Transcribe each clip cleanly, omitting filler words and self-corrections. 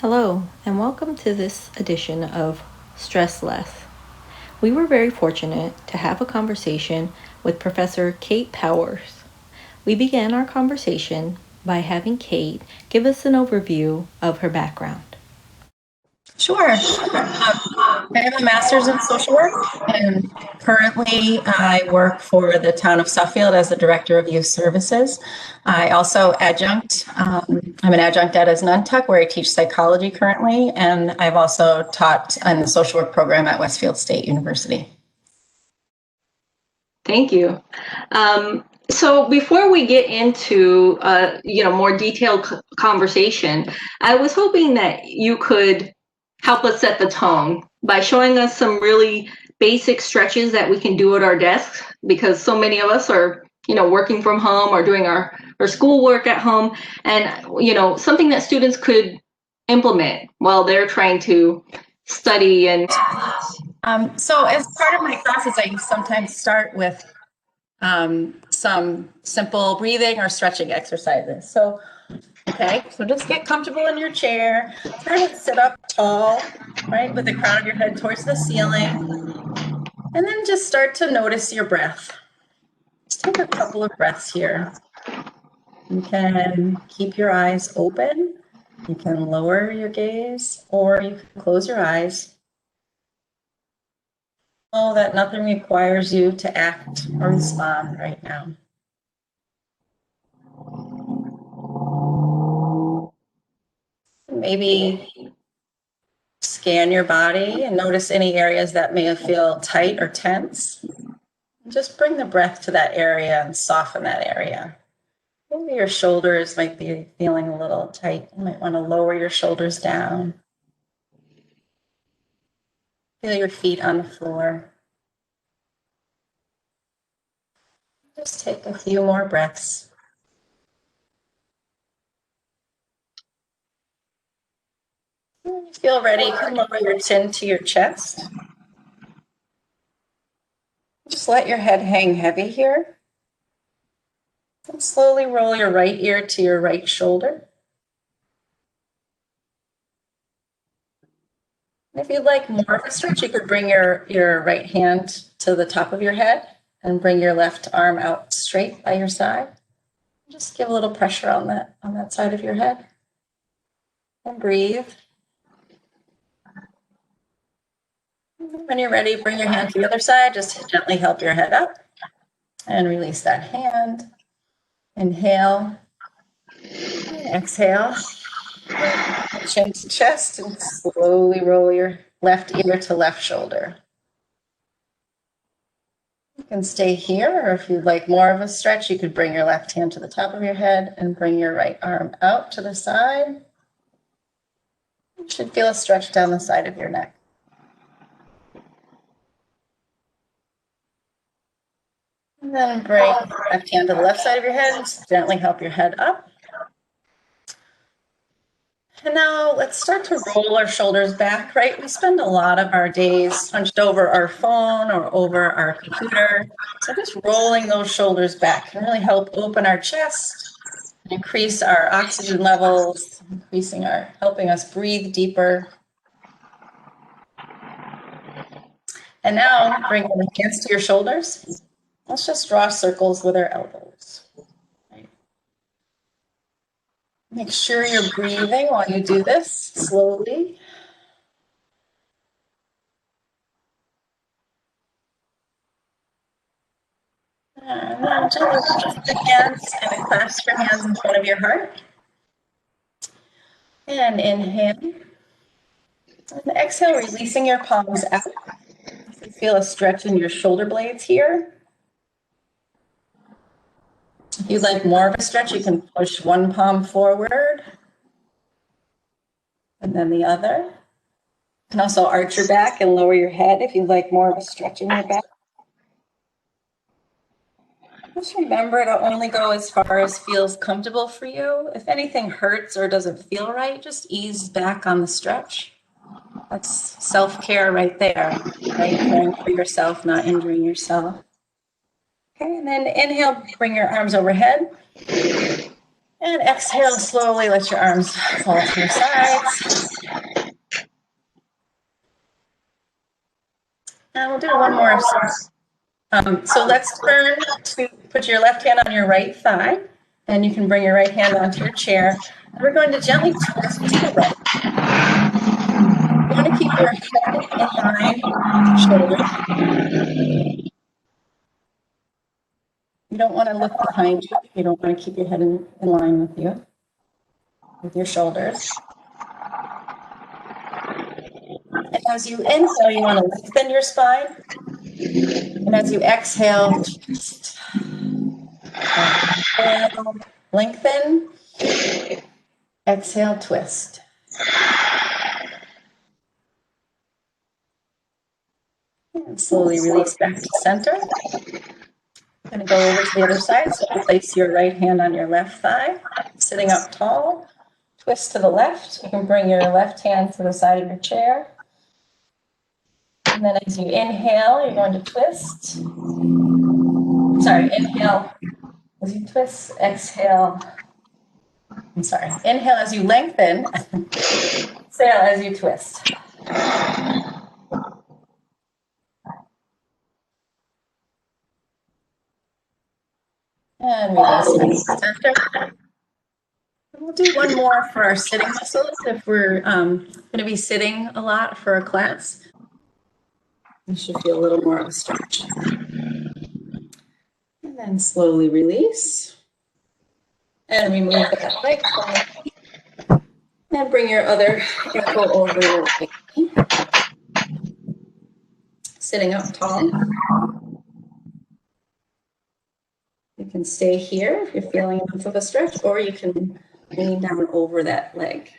Hello, and welcome to this edition of Stress Less. We were very fortunate to have a conversation with Professor Kate Powers. We began our conversation by having Kate give us an overview of her background. Sure. I have a master's in social work, and currently I work for the town of Suffield as the director of youth services. I also adjunct. I'm an adjunct at Nantucket, where I teach psychology currently, and I've also taught in the social work program at Westfield State University. Thank you. So before we get into more detailed conversation, I was hoping that you could help us set the tone by showing us some really basic stretches that we can do at our desks, because so many of us are working from home or doing our schoolwork at home, and something that students could implement while they're trying to study. And so as part of my classes, I sometimes start with some simple breathing or stretching exercises. So just get comfortable in your chair. Try to sit up tall, right, with the crown of your head towards the ceiling. And then just start to notice your breath. Just take a couple of breaths here. You can keep your eyes open. You can lower your gaze, or you can close your eyes. Know that nothing requires you to act or respond right now. Maybe scan your body and notice any areas that may feel tight or tense. Just bring the breath to that area and soften that area. Maybe your shoulders might be feeling a little tight. You might want to lower your shoulders down. Feel your feet on the floor. Just take a few more breaths. When you feel ready, you can lower your chin to your chest. Just let your head hang heavy here. And slowly roll your right ear to your right shoulder. If you'd like more of a stretch, you could bring your right hand to the top of your head and bring your left arm out straight by your side. Just give a little pressure on that side of your head. And breathe. When you're ready, bring your hand to the other side. Just gently help your head up and release that hand. Inhale. Exhale. Chin to chest and slowly roll your left ear to left shoulder. You can stay here, or if you'd like more of a stretch, you could bring your left hand to the top of your head and bring your right arm out to the side. You should feel a stretch down the side of your neck. And then bring left hand to the left side of your head and gently help your head up. And now let's start to roll our shoulders back, right? We spend a lot of our days hunched over our phone or over our computer. So just rolling those shoulders back can really help open our chest, increase our oxygen levels, helping us breathe deeper. And now bring your hands to your shoulders. Let's just draw circles with our elbows. Make sure you're breathing while you do this slowly. And then gently lift the hands and clasp your hands in front of your heart. And inhale. And exhale, releasing your palms out. You feel a stretch in your shoulder blades here. If you'd like more of a stretch, you can push one palm forward and then the other. You can also arch your back and lower your head if you'd like more of a stretch in your back. Just remember to only go as far as feels comfortable for you. If anything hurts or doesn't feel right, just ease back on the stretch. That's self-care right there, right? Caring for yourself, not injuring yourself. Okay, and then inhale, bring your arms overhead. And exhale slowly, let your arms fall to your sides. And we'll do one more. So let's turn to put your left hand on your right thigh, and you can bring your right hand onto your chair. And we're going to gently twist to the right. You want to keep your head in line with your shoulders. You don't want to look behind you. You don't want to keep your head in line with you, with your shoulders. And as you inhale, you want to lengthen your spine. And as you exhale, twist. Inhale, lengthen. Exhale, twist. And slowly release back to center. I'm going to go over to the other side. So place your right hand on your left thigh, sitting up tall. Twist to the left. You can bring your left hand to the side of your chair. And then as you inhale, you're going to twist. Sorry, inhale as you twist, exhale. I'm sorry, inhale as you lengthen, exhale as you twist. And release back to center. We'll do one more for our sitting muscles if we're going to be sitting a lot for a class. You should feel a little more of a stretch. And then slowly release. And remove that leg forward. And bring your other ankle over your right knee. Sitting up tall. You can stay here if you're feeling enough of a stretch, or you can lean down over that leg.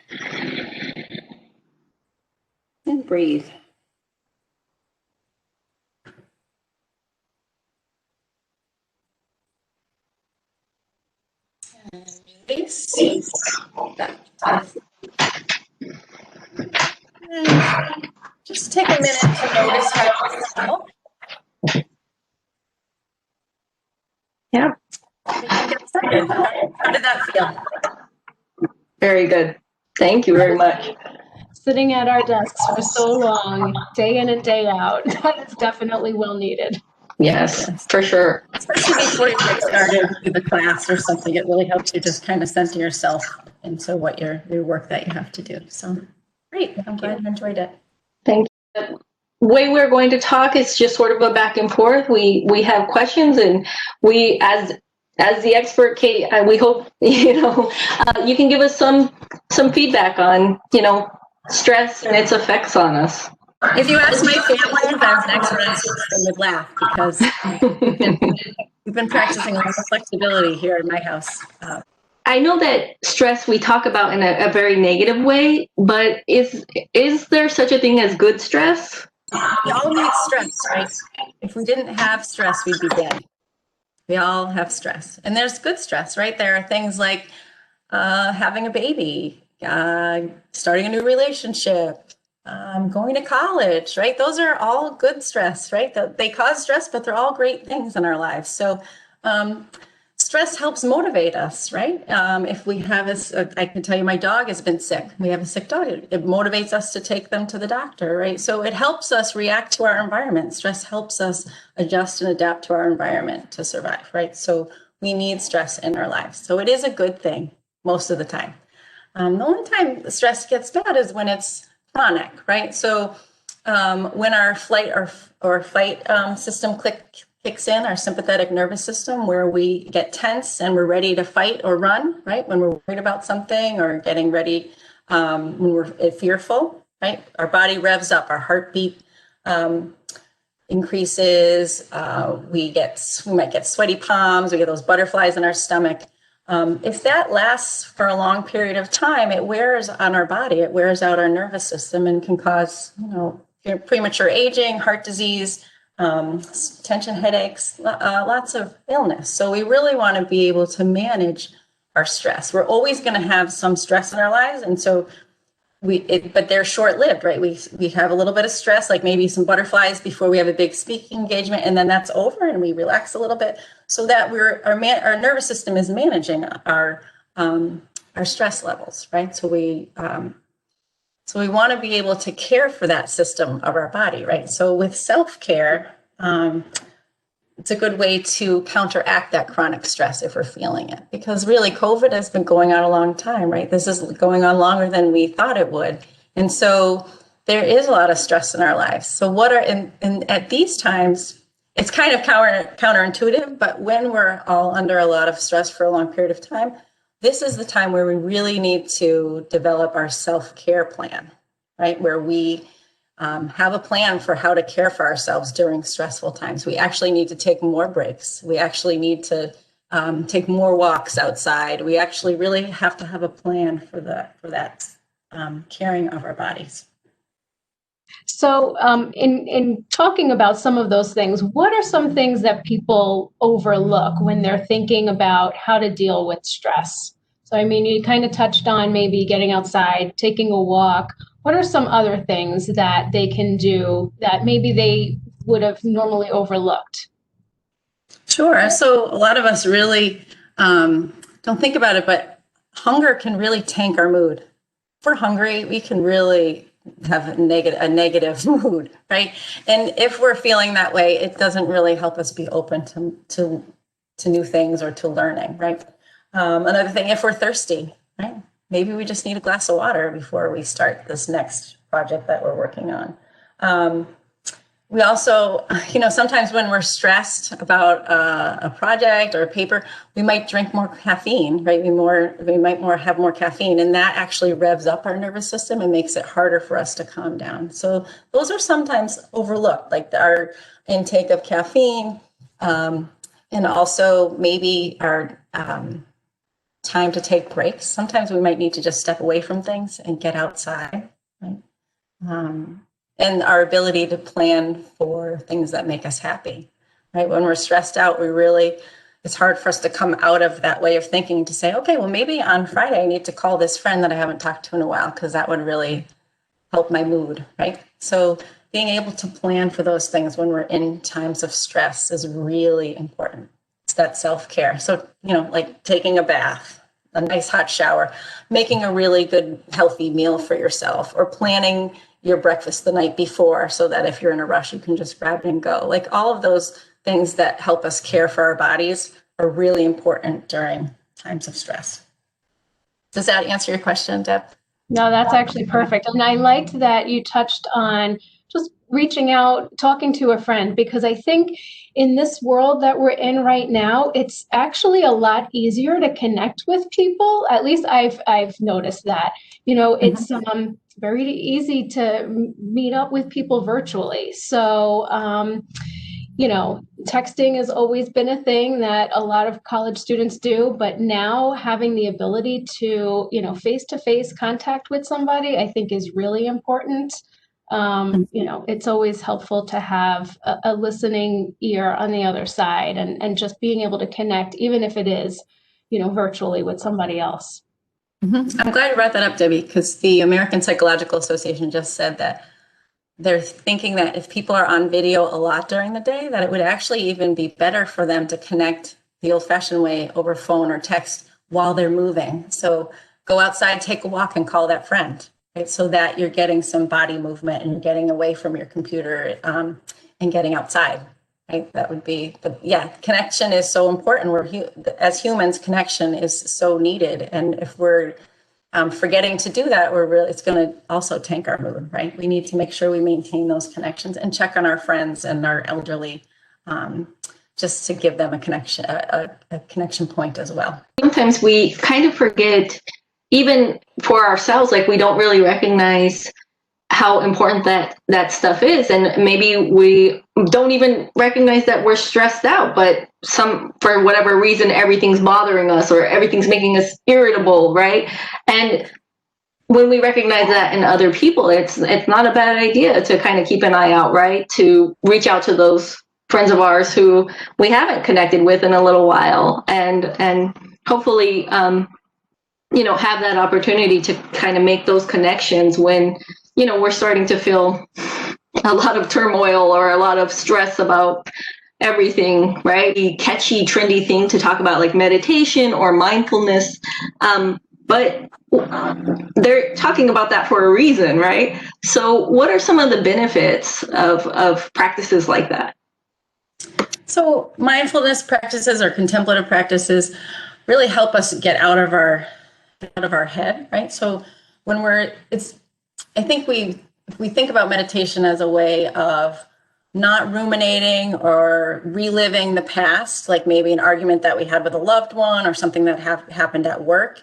And breathe. And release. Back to and just take a minute to notice how you feel. Yeah. How did that feel? Very good. Thank you very much. Sitting at our desks for so long, day in and day out, that is definitely well needed. Yes, for sure. Especially before you get started with the class or something, it really helps you just kind of center yourself into what your work that you have to do. So great. I'm glad you enjoyed it. Thank you. The way we're going to talk is just sort of a back and forth. We have questions, and we, as the expert, Kate, we hope you can give us some feedback on stress and its effects on us. If you ask my family, as an expert, they would laugh because we've been practicing a lot of flexibility here in my house. I know that stress we talk about in a very negative way, but is there such a thing as good stress? We all need stress, right? If we didn't have stress, we'd be dead. We all have stress. And there's good stress, right? There are things like having a baby, starting a new relationship, going to college, right? Those are all good stress, right? They cause stress, but they're all great things in our lives. So stress helps motivate us, right? If we have I can tell you my dog has been sick. We have a sick dog. It motivates us to take them to the doctor, right? So it helps us react to our environment. Stress helps us adjust and adapt to our environment to survive, right? So we need stress in our lives. So it is a good thing most of the time. The only time stress gets bad is when it's chronic, right? So when our flight or fight system kicks in, our sympathetic nervous system, where we get tense and we're ready to fight or run, right? When we're worried about something or getting ready, when we're fearful, right? Our body revs up, our heartbeat increases, we might get sweaty palms, we get those butterflies in our stomach. If that lasts for a long period of time, it wears on our body, it wears out our nervous system and can cause, premature aging, heart disease, tension headaches, lots of illness. So we really want to be able to manage our stress. We're always going to have some stress in our lives. And so but they're short-lived, right? We have a little bit of stress, like maybe some butterflies before we have a big speaking engagement, and then that's over and we relax a little bit so that our nervous system is managing our our stress levels, right? So we want to be able to care for that system of our body, right? So with self-care, it's a good way to counteract that chronic stress if we're feeling it. Because really, COVID has been going on a long time, right? This is going on longer than we thought it would. And so there is a lot of stress in our lives. So and at these times, it's kind of counterintuitive, but when we're all under a lot of stress for a long period of time, this is the time where we really need to develop our self-care plan, right? Where we have a plan for how to care for ourselves during stressful times. We actually need to take more breaks. We actually need to take more walks outside. We actually really have to have a plan for that caring of our bodies. So in talking about some of those things, what are some things that people overlook when they're thinking about how to deal with stress? So, I mean, you kind of touched on maybe getting outside, taking a walk. What are some other things that they can do that maybe they would have normally overlooked? Sure. So a lot of us really don't think about it, but hunger can really tank our mood. If we're hungry, we can really have a negative mood, right? And if we're feeling that way, it doesn't really help us be open to new things or to learning, right? Another thing, if we're thirsty, right? Maybe we just need a glass of water before we start this next project that we're working on. We also, sometimes when we're stressed about a project or a paper, we might drink more caffeine, right? We might have more caffeine, and that actually revs up our nervous system and makes it harder for us to calm down. So those are sometimes overlooked, like our intake of caffeine, and also maybe our time to take breaks. Sometimes we might need to just step away from things and get outside, right? And our ability to plan for things that make us happy, right? When we're stressed out, it's hard for us to come out of that way of thinking to say, okay, well, maybe on Friday I need to call this friend that I haven't talked to in a while, because that would really help my mood, right? So being able to plan for those things when we're in times of stress is really important. It's that self-care. So, like taking a bath, a nice hot shower, making a really good, healthy meal for yourself, or planning your breakfast the night before so that if you're in a rush, you can just grab it and go. Like all of those things that help us care for our bodies are really important during times of stress. Does that answer your question, Deb? No, that's actually perfect. And I liked that you touched on just reaching out, talking to a friend, because I think in this world that we're in right now, it's actually a lot easier to connect with people. At least I've noticed that. It's very easy to meet up with people virtually. So, texting has always been a thing that a lot of college students do, but now having the ability to, face-to-face contact with somebody, I think is really important. It's always helpful to have a listening ear on the other side and just being able to connect, even if it is, virtually with somebody else. Mm-hmm. I'm glad you brought that up, Debbie, because the American Psychological Association just said that they're thinking that if people are on video a lot during the day, that it would actually even be better for them to connect the old-fashioned way over phone or text while they're moving. So go outside, take a walk, and call that friend, right? So that you're getting some body movement and you're getting away from your computer and getting outside, right? That would be, but yeah, connection is so important. As humans, connection is so needed. And if we're forgetting to do that, it's going to also tank our mood, right? We need to make sure we maintain those connections and check on our friends and our elderly, just to give them a connection point as well. Sometimes we kind of forget, even for ourselves, like we don't really recognize how important that stuff is, and maybe we don't even recognize that we're stressed out, but for whatever reason everything's bothering us or everything's making us irritable, right? And when we recognize that in other people, it's not a bad idea to kind of keep an eye out, right? To reach out to those friends of ours who we haven't connected with in a little while, and hopefully have that opportunity to kind of make those connections when we're starting to feel a lot of turmoil or a lot of stress about everything, right? The catchy, trendy thing to talk about, like meditation or mindfulness. But they're talking about that for a reason, right? So what are some of the benefits of practices like that? So mindfulness practices or contemplative practices really help us get out of our head, right? So when I think if we think about meditation as a way of not ruminating or reliving the past, like maybe an argument that we had with a loved one or something that happened at work.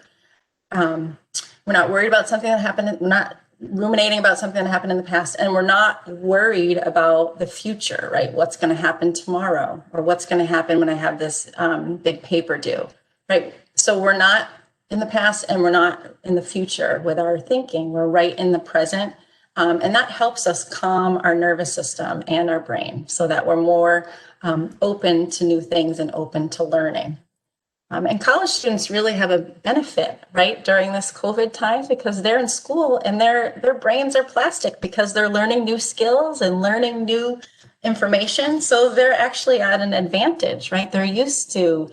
We're not worried about something that happened. We're not ruminating about something that happened in the past, and we're not worried about the future, right? What's going to happen tomorrow, or what's going to happen when I have this big paper due, right? So we're not in the past and we're not in the future with our thinking. We're right in the present. And that helps us calm our nervous system and our brain so that we're more open to new things and open to learning. And college students really have a benefit, right, during this COVID time because they're in school and their brains are plastic because they're learning new skills and learning new information. So they're actually at an advantage, right? They're used to,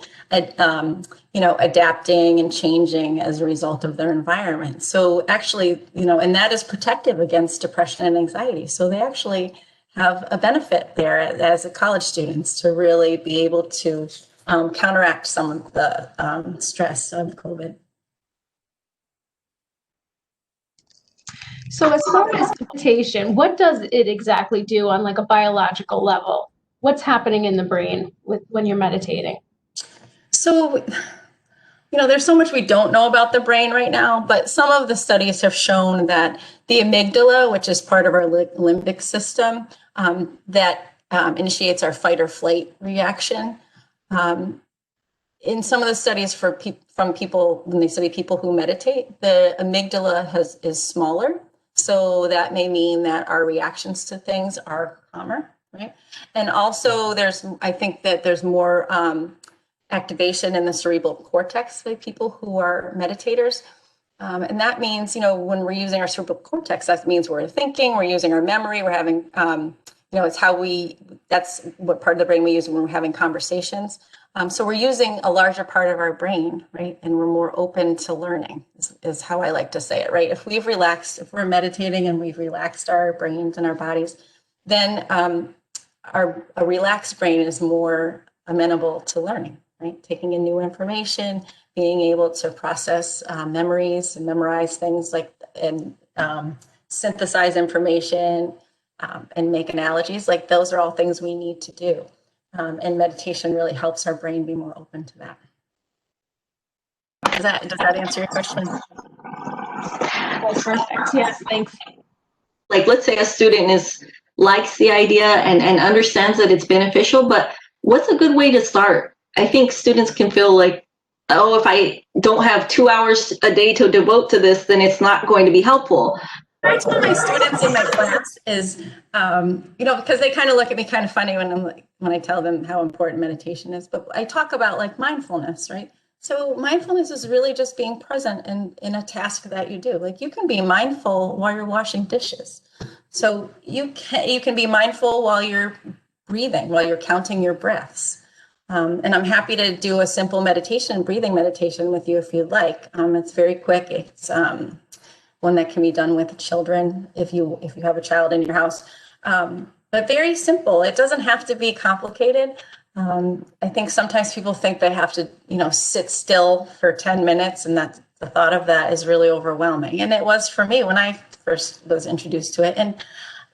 adapting and changing as a result of their environment. So actually, and that is protective against depression and anxiety. So they actually have a benefit there as a college students to really be able to counteract some of the stress of COVID. So as far as meditation, what does it exactly do on like a biological level? What's happening in the brain when you're meditating? So, there's so much we don't know about the brain right now, but some of the studies have shown that the amygdala, which is part of our limbic system, that initiates our fight or flight reaction. In some of the studies from people, when they study people who meditate, the amygdala is smaller. So that may mean that our reactions to things are calmer, right? And also I think that there's more activation in the cerebral cortex by people who are meditators. And that means, when we're using our cerebral cortex, that means we're thinking, we're using our memory, we're having, that's what part of the brain we use when we're having conversations. So we're using a larger part of our brain, right? And we're more open to learning is how I like to say it, right? If we're meditating and we've relaxed our brains and our bodies, then a relaxed brain is more amenable to learning, right? Taking in new information, being able to process memories and memorize things and synthesize information and make analogies. Like those are all things we need to do. And meditation really helps our brain be more open to that. Does that answer your question? That's perfect. Yes, thanks. Like, let's say a student likes the idea and understands that it's beneficial, but what's a good way to start? I think students can feel like, oh, if I don't have 2 hours a day to devote to this, then it's not going to be helpful. I tell my students in my class is, because they kind of look at me kind of funny when I tell them how important meditation is, but I talk about like mindfulness, right? So mindfulness is really just being present in a task that you do. Like you can be mindful while you're washing dishes. So you can be mindful while you're breathing, while you're counting your breaths. And I'm happy to do a simple breathing meditation with you if you'd like. It's very quick. It's one that can be done with children if you have a child in your house, but very simple. It doesn't have to be complicated. I think sometimes people think they have to, sit still for 10 minutes, and that the thought of that is really overwhelming. And it was for me when I first was introduced to it. And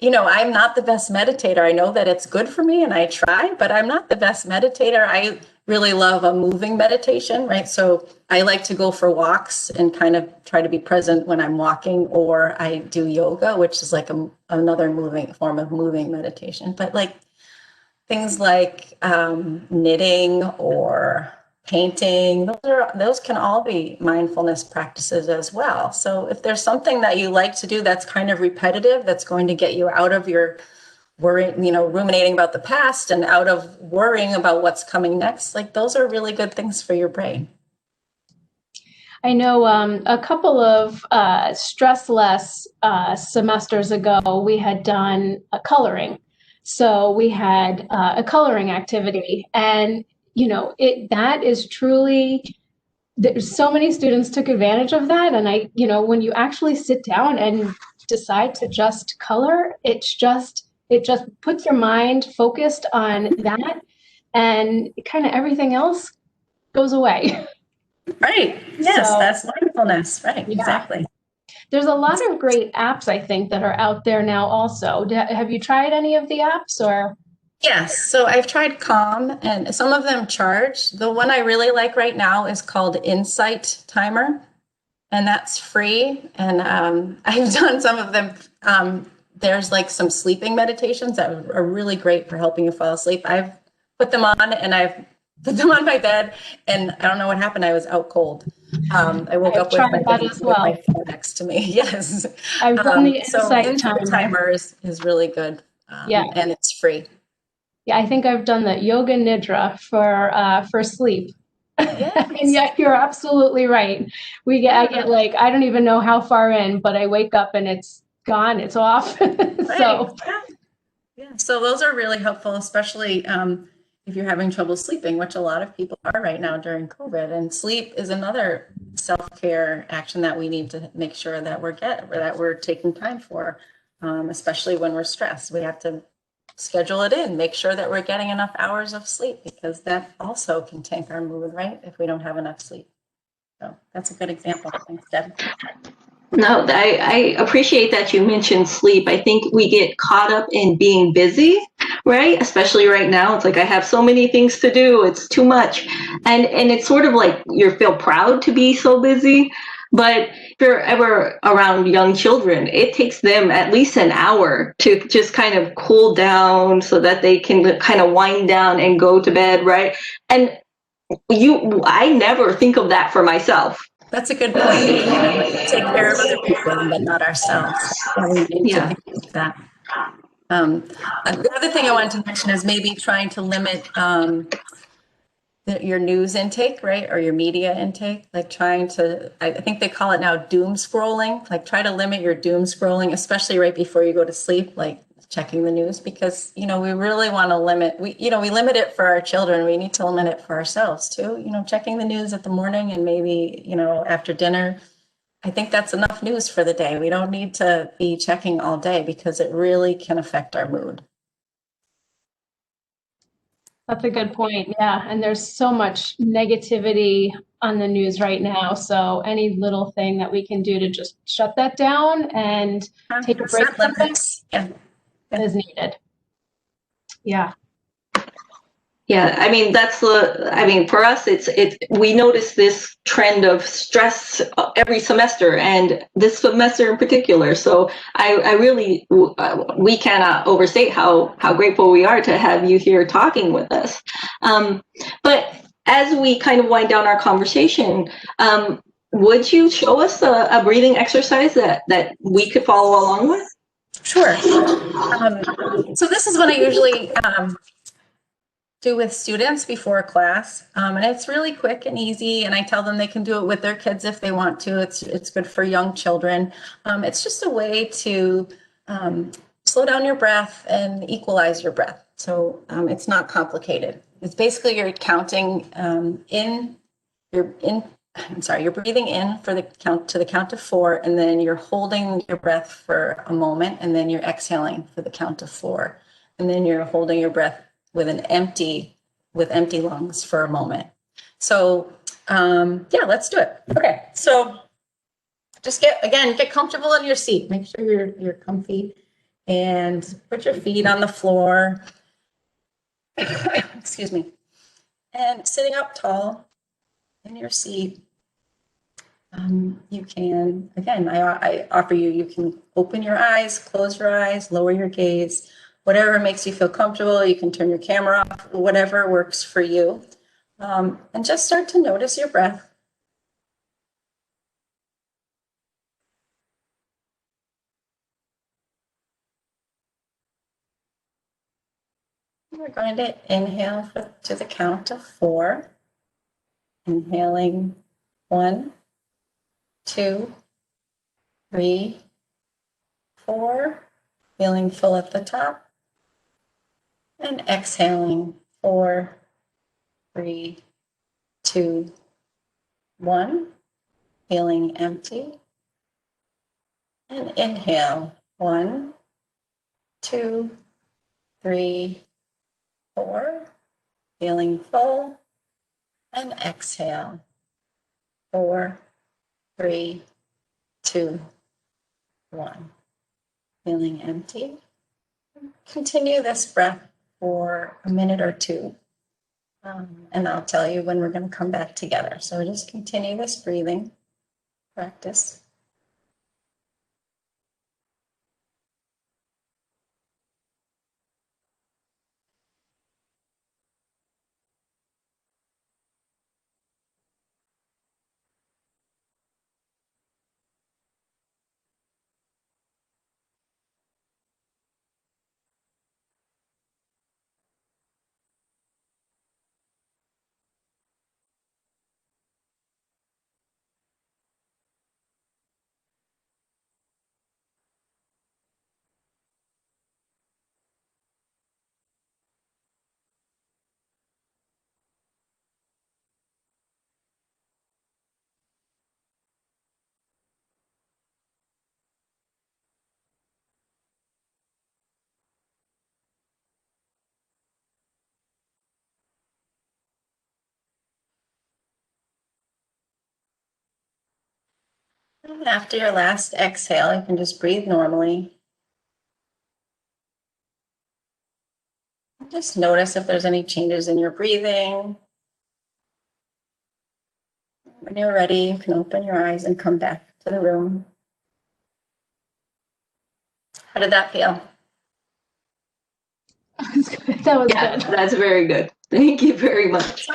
I'm not the best meditator. I know that it's good for me and I try, but I'm not the best meditator. I really love a moving meditation, right? So I like to go for walks and kind of try to be present when I'm walking, or I do yoga, which is like another form of moving meditation. But like things like knitting or painting, those can all be mindfulness practices as well. So if there's something that you like to do that's kind of repetitive, that's going to get you out of your ruminating about the past and out of worrying about what's coming next, like those are really good things for your brain. I know a couple of stress less semesters ago, we had done a coloring. So we had a coloring activity, and that is truly, there's so many students took advantage of that. And when you actually sit down and decide to just color, it just puts your mind focused on that, and kind of everything else goes away. Right. Yes, So, that's mindfulness. Right. yeah, Exactly. there's a lot of great apps, I think, that are out there now also. Have you tried any of the apps, or? Yes. So I've tried Calm, and some of them charge. The one I really like right now is called Insight Timer, and that's free. And I've done some of them. There's like some sleeping meditations that are really great for helping you fall asleep. I've put them on, and I've put them on my bed, and I don't know what happened. I was out cold. I woke I've up with tried my that as with my well. phone next to me. Yes. I've done the So insight Insight timer. Timer is really good, Yeah. and it's free. Yeah, I think I've done the yoga nidra for sleep. Yes. And yeah, you're absolutely right. I get like, I don't even know how far in, but I wake up and it's gone, it's off. Right. So Yeah. Yeah. So those are really helpful, especially if you're having trouble sleeping, which a lot of people are right now during COVID. And sleep is another self-care action that we need to make sure that we're taking time for, especially when we're stressed. We have to schedule it in, make sure that we're getting enough hours of sleep, because that also can tank our mood, right? If we don't have enough sleep. So that's a good example. Thanks, Deb. No, I appreciate that you mentioned sleep. I think we get caught up in being busy, right? Especially right now. It's like I have so many things to do. It's too much. And it's sort of like you feel proud to be so busy. But if you're ever around young children, it takes them at least an hour to just kind of cool down so that they can kind of wind down and go to bed, right? And I never think of that for myself. That's a good point. We take care of other people, but not ourselves. Yeah, we need to Yeah. think like that. Um, the other thing I wanted to mention is maybe trying to limit your news intake, right? Or your media intake, like trying to, I think they call it now doom scrolling, like try to limit your doom scrolling, especially right before you go to sleep, like checking the news, because, we really want to we limit it for our children. We need to limit it for ourselves too, checking the news at the morning and maybe, after dinner. I think that's enough news for the day. We don't need to be checking all day because it really can affect our mood. that's a good point. Yeah. And there's so much negativity on the news right now. So any little thing that we can do to just shut that down and take a break Set from it limits. Yeah. is needed. Yeah. Yeah, I mean for us we notice this trend of stress every semester and this semester in particular. So I really we cannot overstate how grateful we are to have you here talking with us. But as we kind of wind down our conversation, would you show us a breathing exercise that we could follow along with? Sure. So this is what I usually do with students before class, and it's really quick and easy. And I tell them they can do it with their kids if they want to. It's good for young children. It's just a way to slow down your breath and equalize your breath. So it's not complicated. It's basically you're counting in. You're in. I'm sorry. You're breathing in for the count of 4, and then you're holding your breath for a moment, and then you're exhaling for the count of 4, and then you're holding your breath with empty lungs for a moment. So yeah, let's do it. Okay, so just get comfortable in your seat. Make sure you're comfy, and put your feet on the floor. Excuse me. And sitting up tall in your seat, you can, again, I offer you can open your eyes, close your eyes, lower your gaze, whatever makes you feel comfortable. You can turn your camera off, whatever works for you. And just start to notice your breath. We're going to inhale to the count of 4. Inhaling 1, 2, 3, 4. Feeling full at the top. And exhaling, 4, 3, 2, 1. Feeling empty. And inhale, 1, 2, 3, 4. Feeling full. And exhale, 4, 3, 2, 1. Feeling empty. Continue this breath for a minute or two. And I'll tell you when we're going to come back together. So just continue this breathing practice. And after your last exhale, you can just breathe normally. Just notice if there's any changes in your breathing. When you're ready, you can open your eyes and come back to the room. How did that feel? That was Yeah, good. that's very good. Thank you very much.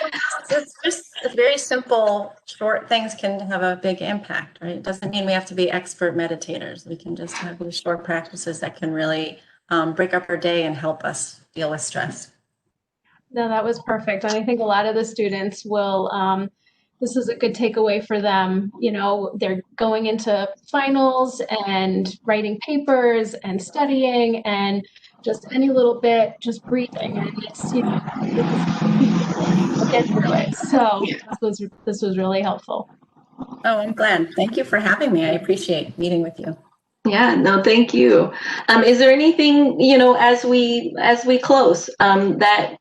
It's just very simple, short things can have a big impact, right? It doesn't mean we have to be expert meditators. We can just have these short practices that can really break up our day and help us deal with stress. No, that was perfect. And I think a lot of the students will, this is a good takeaway for them. You know, they're going into finals and writing papers and studying and just any little bit, just breathing. And it's, you know, we'll get through it. So this was really helpful. Oh, I'm glad. Thank you for having me. I appreciate meeting with you. Yeah, no, thank you. Is there anything, as we close, that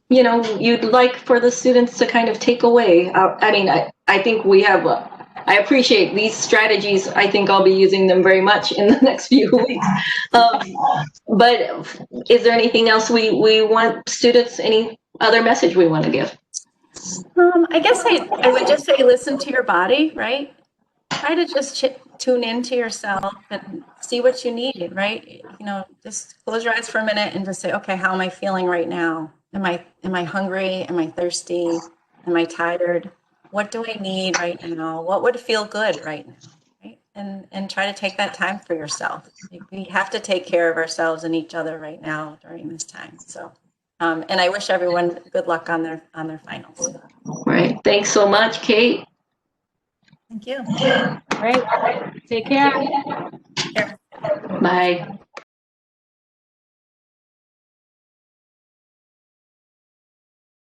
you'd like for the students to kind of take away? I mean, I think we have. I appreciate these strategies. I think I'll be using them very much in the next few weeks. But is there anything else we want students? Any other message we want to give? I guess I would just say listen to your body, right? Try to just tune into yourself and see what you need, right? You know, just close your eyes for a minute and just say, okay, how am I feeling right now? Am I hungry? Am I thirsty? Am I tired? What do I need right now? What would feel good right now? Right? And try to take that time for yourself. We have to take care of ourselves and each other right now during this time. So, and I wish everyone good luck on their finals. Right. Thanks so much, Kate. Thank you. Great. Take care. Here. Bye.